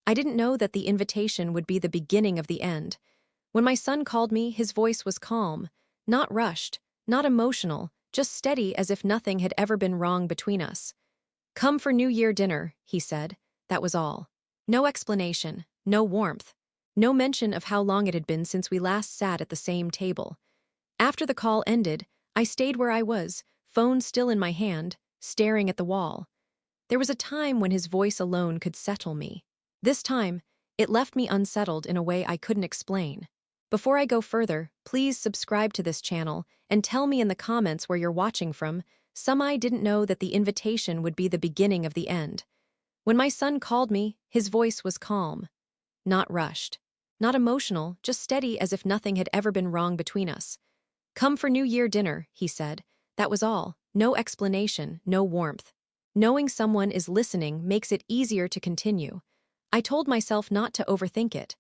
I didn't know that the invitation would be the beginning of the end. When my son called me, his voice was calm, not rushed, not emotional, just steady as if nothing had ever been wrong between us. "Come for New Year dinner," he said. That was all. No explanation, no warmth, no mention of how long it had been since we last sat at the same table. After the call ended, I stayed where I was, phone still in my hand, staring at the wall. There was a time when his voice alone could settle me. This time, it left me unsettled in a way I couldn't explain. Before I go further, please subscribe to this channel and tell me in the comments where you're watching from. I didn't know that the invitation would be the beginning of the end. When my son called me, his voice was calm, not rushed, not emotional, just steady as if nothing had ever been wrong between us. "Come for New Year dinner," he said. That was all. No explanation, no warmth. Knowing someone is listening makes it easier to continue. I told myself not to overthink it.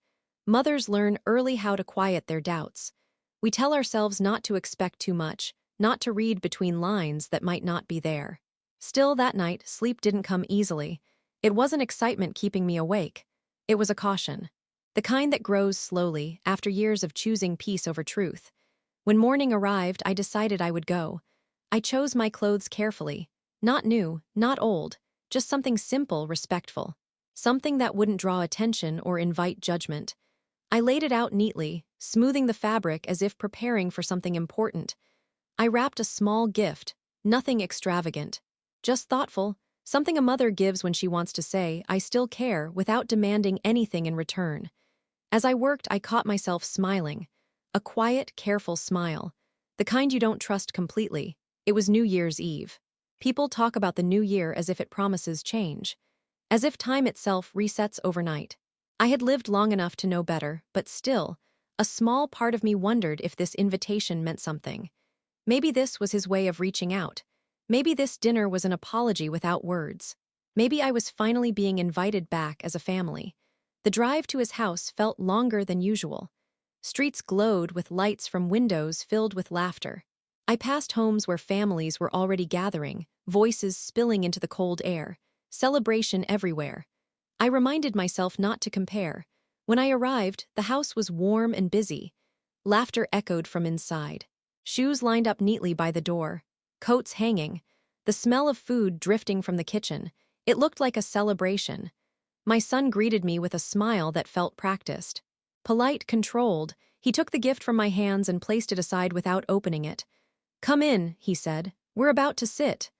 Mothers learn early how to quiet their doubts. We tell ourselves not to expect too much, not to read between lines that might not be there. Still, that night, sleep didn't come easily. It wasn't excitement keeping me awake. It was a caution. The kind that grows slowly, after years of choosing peace over truth. When morning arrived, I decided I would go. I chose my clothes carefully. Not new, not old, just something simple, respectful. Something that wouldn't draw attention or invite judgment. I laid it out neatly, smoothing the fabric as if preparing for something important. I wrapped a small gift, nothing extravagant. Just thoughtful, something a mother gives when she wants to say, "I still care," without demanding anything in return. As I worked, I caught myself smiling. A quiet, careful smile. The kind you don't trust completely. It was New Year's Eve. People talk about the new year as if it promises change. As if time itself resets overnight. I had lived long enough to know better, but still, a small part of me wondered if this invitation meant something. Maybe this was his way of reaching out. Maybe this dinner was an apology without words. Maybe I was finally being invited back as a family. The drive to his house felt longer than usual. Streets glowed with lights from windows filled with laughter. I passed homes where families were already gathering, voices spilling into the cold air, celebration everywhere. I reminded myself not to compare. When I arrived, the house was warm and busy. Laughter echoed from inside. Shoes lined up neatly by the door, coats hanging, the smell of food drifting from the kitchen. It looked like a celebration. My son greeted me with a smile that felt practiced. Polite, controlled, he took the gift from my hands and placed it aside without opening it. "Come in," he said. "We're about to sit."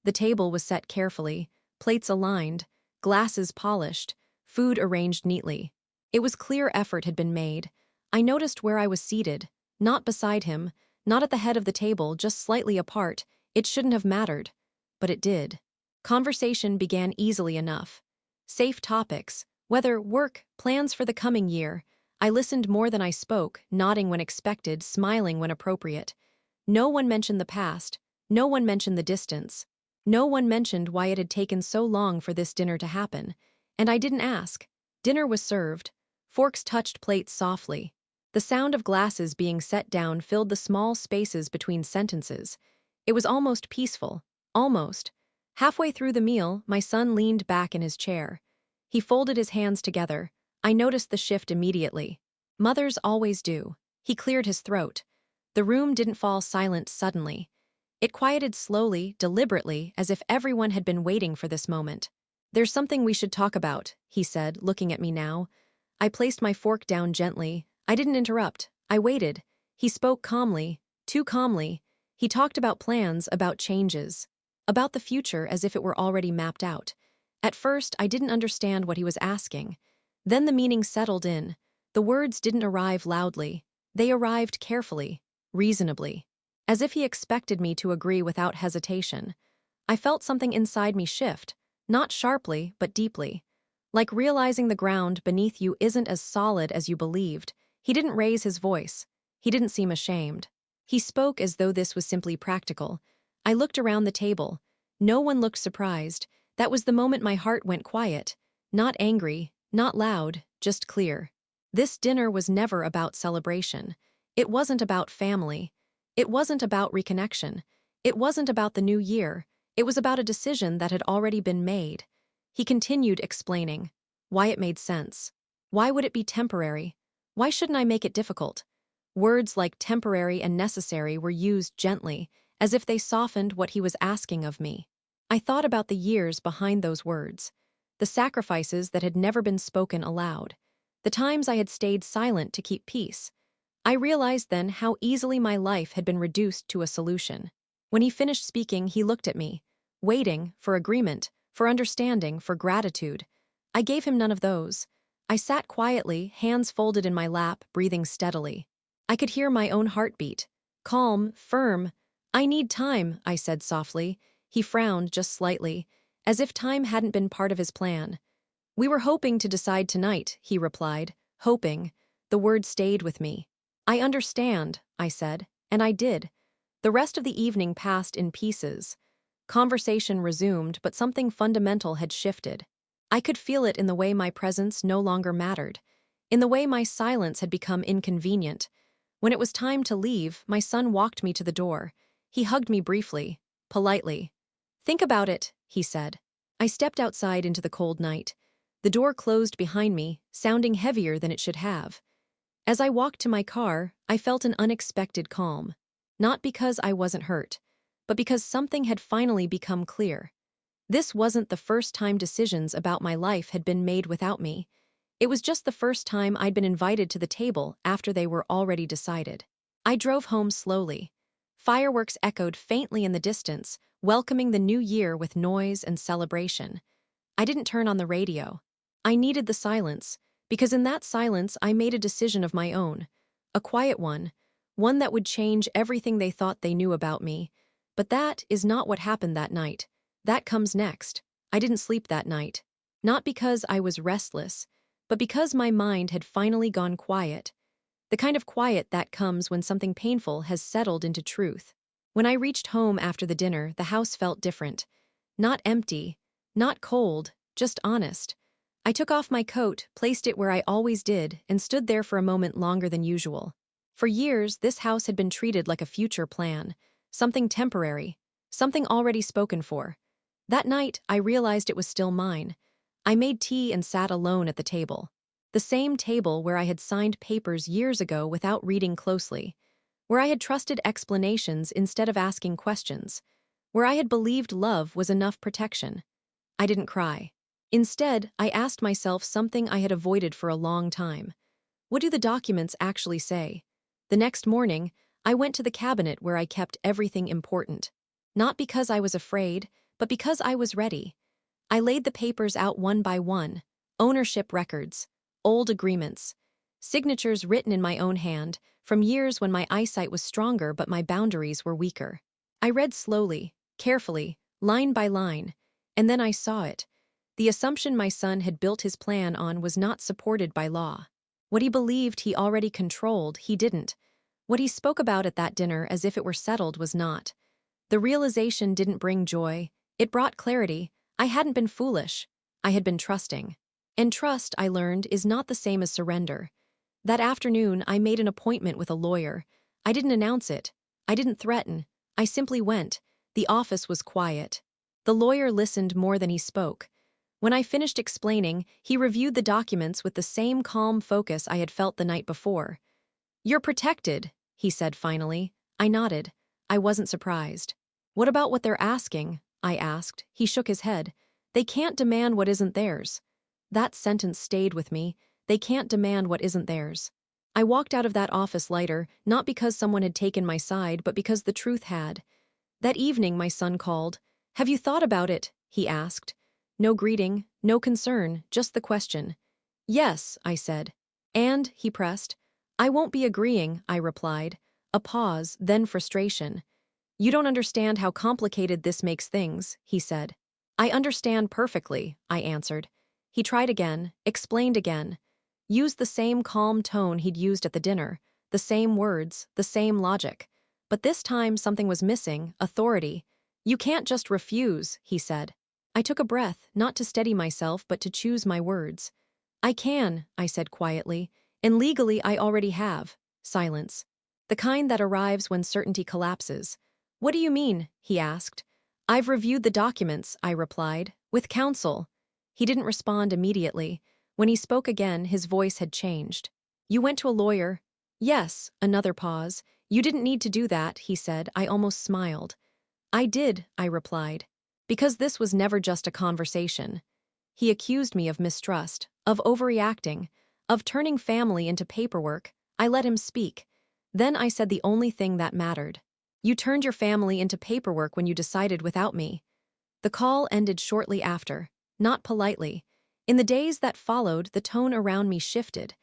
The table was set carefully, plates aligned, glasses polished, food arranged neatly. It was clear effort had been made. I noticed where I was seated, not beside him, not at the head of the table, just slightly apart. It shouldn't have mattered, but it did. Conversation began easily enough. Safe topics, weather, work, plans for the coming year. I listened more than I spoke, nodding when expected, smiling when appropriate. No one mentioned the past, no one mentioned the distance. No one mentioned why it had taken so long for this dinner to happen, and I didn't ask. Dinner was served. Forks touched plates softly. The sound of glasses being set down filled the small spaces between sentences. It was almost peaceful. Almost. Halfway through the meal, my son leaned back in his chair. He folded his hands together. I noticed the shift immediately. Mothers always do. He cleared his throat. The room didn't fall silent suddenly. It quieted slowly, deliberately, as if everyone had been waiting for this moment. "There's something we should talk about," he said, looking at me now. I placed my fork down gently. I didn't interrupt. I waited. He spoke calmly, too calmly. He talked about plans, about changes, about the future as if it were already mapped out. At first, I didn't understand what he was asking. Then the meaning settled in. The words didn't arrive loudly. They arrived carefully, reasonably. As if he expected me to agree without hesitation. I felt something inside me shift, not sharply, but deeply. Like realizing the ground beneath you isn't as solid as you believed. He didn't raise his voice. He didn't seem ashamed. He spoke as though this was simply practical. I looked around the table. No one looked surprised. That was the moment my heart went quiet. Not angry, not loud, just clear. This dinner was never about celebration. It wasn't about family. It wasn't about reconnection. It wasn't about the new year. It was about a decision that had already been made. He continued explaining. why it made sense. Why would it be temporary? Why shouldn't I make it difficult? Words like temporary and necessary were used gently, as if they softened what he was asking of me. I thought about the years behind those words, the sacrifices that had never been spoken aloud, the times I had stayed silent to keep peace. I realized then how easily my life had been reduced to a solution. When he finished speaking, he looked at me, waiting for agreement, for understanding, for gratitude. I gave him none of those. I sat quietly, hands folded in my lap, breathing steadily. I could hear my own heartbeat. Calm, firm. "I need time," I said softly. He frowned just slightly, as if time hadn't been part of his plan. "We were hoping to decide tonight," he replied. Hoping. The word stayed with me. "I understand," I said, and I did. The rest of the evening passed in pieces. Conversation resumed, but something fundamental had shifted. I could feel it in the way my presence no longer mattered, in the way my silence had become inconvenient. When it was time to leave, my son walked me to the door. He hugged me briefly, politely. "Think about it," he said. I stepped outside into the cold night. The door closed behind me, sounding heavier than it should have. As I walked to my car, I felt an unexpected calm. Not because I wasn't hurt, but because something had finally become clear. This wasn't the first time decisions about my life had been made without me. It was just the first time I'd been invited to the table after they were already decided. I drove home slowly. Fireworks echoed faintly in the distance, welcoming the new year with noise and celebration. I didn't turn on the radio. I needed the silence, because in that silence I made a decision of my own. A quiet one that would change everything they thought they knew about me. But that is not what happened that night. That comes next. I didn't sleep that night. Not because I was restless, but because my mind had finally gone quiet. The kind of quiet that comes when something painful has settled into truth. When I reached home after the dinner, the house felt different. Not empty, not cold, just honest. I took off my coat, placed it where I always did, and stood there for a moment longer than usual. For years, this house had been treated like a future plan, something temporary, something already spoken for. That night, I realized it was still mine. I made tea and sat alone at the table. The same table where I had signed papers years ago without reading closely, where I had trusted explanations instead of asking questions, where I had believed love was enough protection. I didn't cry. Instead, I asked myself something I had avoided for a long time. What do the documents actually say? The next morning, I went to the cabinet where I kept everything important. Not because I was afraid, but because I was ready. I laid the papers out one by one, ownership records, old agreements, signatures written in my own hand, from years when my eyesight was stronger but my boundaries were weaker. I read slowly, carefully, line by line, and then I saw it. The assumption my son had built his plan on was not supported by law. What he believed he already controlled, he didn't. What he spoke about at that dinner as if it were settled was not. The realization didn't bring joy. It brought clarity. I hadn't been foolish. I had been trusting. And trust, I learned, is not the same as surrender. That afternoon, I made an appointment with a lawyer. I didn't announce it. I didn't threaten. I simply went. The office was quiet. The lawyer listened more than he spoke. When I finished explaining, he reviewed the documents with the same calm focus I had felt the night before. "You're protected," he said finally. I nodded. I wasn't surprised. "What about what they're asking?" I asked. He shook his head. "They can't demand what isn't theirs." That sentence stayed with me. They can't demand what isn't theirs. I walked out of that office lighter, not because someone had taken my side, but because the truth had. That evening, my son called. "Have you thought about it?" he asked. No greeting, no concern, just the question. "Yes," I said. "And," he pressed. "I won't be agreeing," I replied. A pause, then frustration. "You don't understand how complicated this makes things," he said. "I understand perfectly," I answered. He tried again, explained again. Used the same calm tone he'd used at the dinner, the same words, the same logic. But this time something was missing, authority. "You can't just refuse," he said. I took a breath, not to steady myself, but to choose my words. "I can," I said quietly, "and legally I already have." Silence. The kind that arrives when certainty collapses. "What do you mean?" he asked. "I've reviewed the documents," I replied, "with counsel." He didn't respond immediately. When he spoke again, his voice had changed. You went to a lawyer? Yes, another pause. You didn't need to do that, he said. I almost smiled. I did, I replied. Because this was never just a conversation. He accused me of mistrust, of overreacting, of turning family into paperwork. I let him speak. Then I said the only thing that mattered. You turned your family into paperwork when you decided without me. The call ended shortly after, not politely. In the days that followed, the tone around me shifted.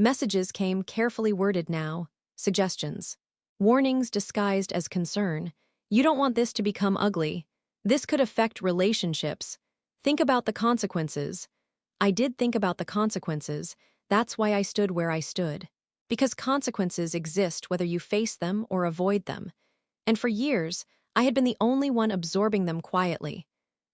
Messages came carefully worded now, suggestions. Warnings disguised as concern. You don't want this to become ugly. This could affect relationships. Think about the consequences. I did think about the consequences. That's why I stood where I stood. Because consequences exist whether you face them or avoid them. And for years, I had been the only one absorbing them quietly.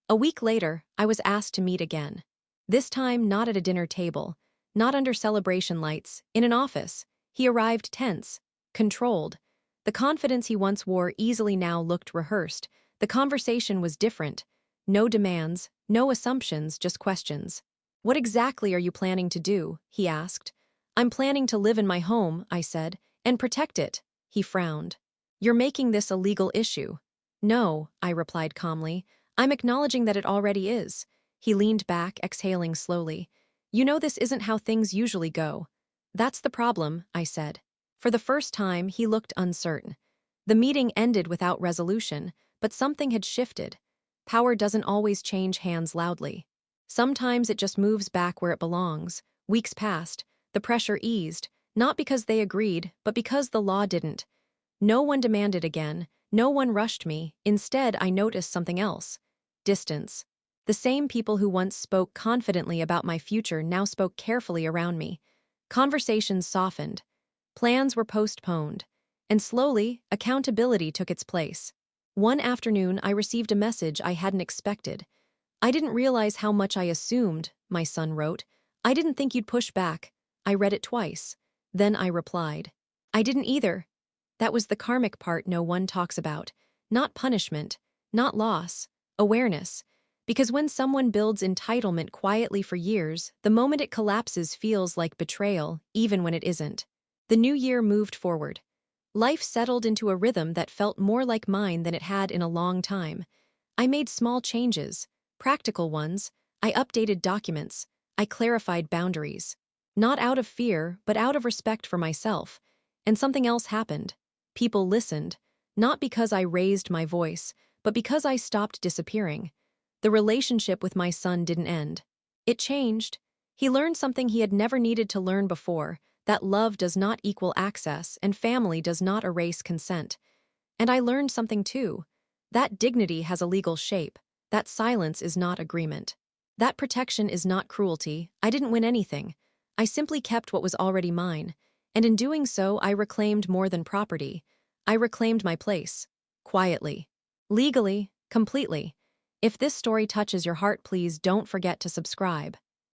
A week later, I was asked to meet again. This time, not at a dinner table, not under celebration lights, in an office. He arrived tense, controlled. The confidence he once wore easily now looked rehearsed. The conversation was different. No demands, no assumptions, just questions. What exactly are you planning to do? He asked. I'm planning to live in my home, I said, and protect it. He frowned. You're making this a legal issue. No, I replied calmly. I'm acknowledging that it already is. He leaned back, exhaling slowly. You know this isn't how things usually go. That's the problem, I said. For the first time, he looked uncertain. The meeting ended without resolution, but something had shifted. Power doesn't always change hands loudly. Sometimes it just moves back where it belongs. Weeks passed. The pressure eased, not because they agreed, but because the law didn't. No one demanded again. No one rushed me. Instead, I noticed something else. Distance. The same people who once spoke confidently about my future now spoke carefully around me. Conversations softened. Plans were postponed. And slowly, accountability took its place. One afternoon, I received a message I hadn't expected. I didn't realize how much I assumed, my son wrote. I didn't think you'd push back. I read it twice. Then I replied. I didn't either. That was the karmic part no one talks about. Not punishment, not loss, awareness. Because when someone builds entitlement quietly for years, the moment it collapses feels like betrayal, even when it isn't. The new year moved forward. Life settled into a rhythm that felt more like mine than it had in a long time. I made small changes, practical ones. I updated documents. I clarified boundaries. Not out of fear, but out of respect for myself. And something else happened. People listened, not because I raised my voice, but because I stopped disappearing. The relationship with my son didn't end. It changed. He learned something he had never needed to learn before, that love does not equal access and family does not erase consent. And I learned something too. That dignity has a legal shape. That silence is not agreement. That protection is not cruelty. I didn't win anything. I simply kept what was already mine. And in doing so, I reclaimed more than property. I reclaimed my place. Quietly. Legally. Completely. If this story touches your heart, please don't forget to subscribe.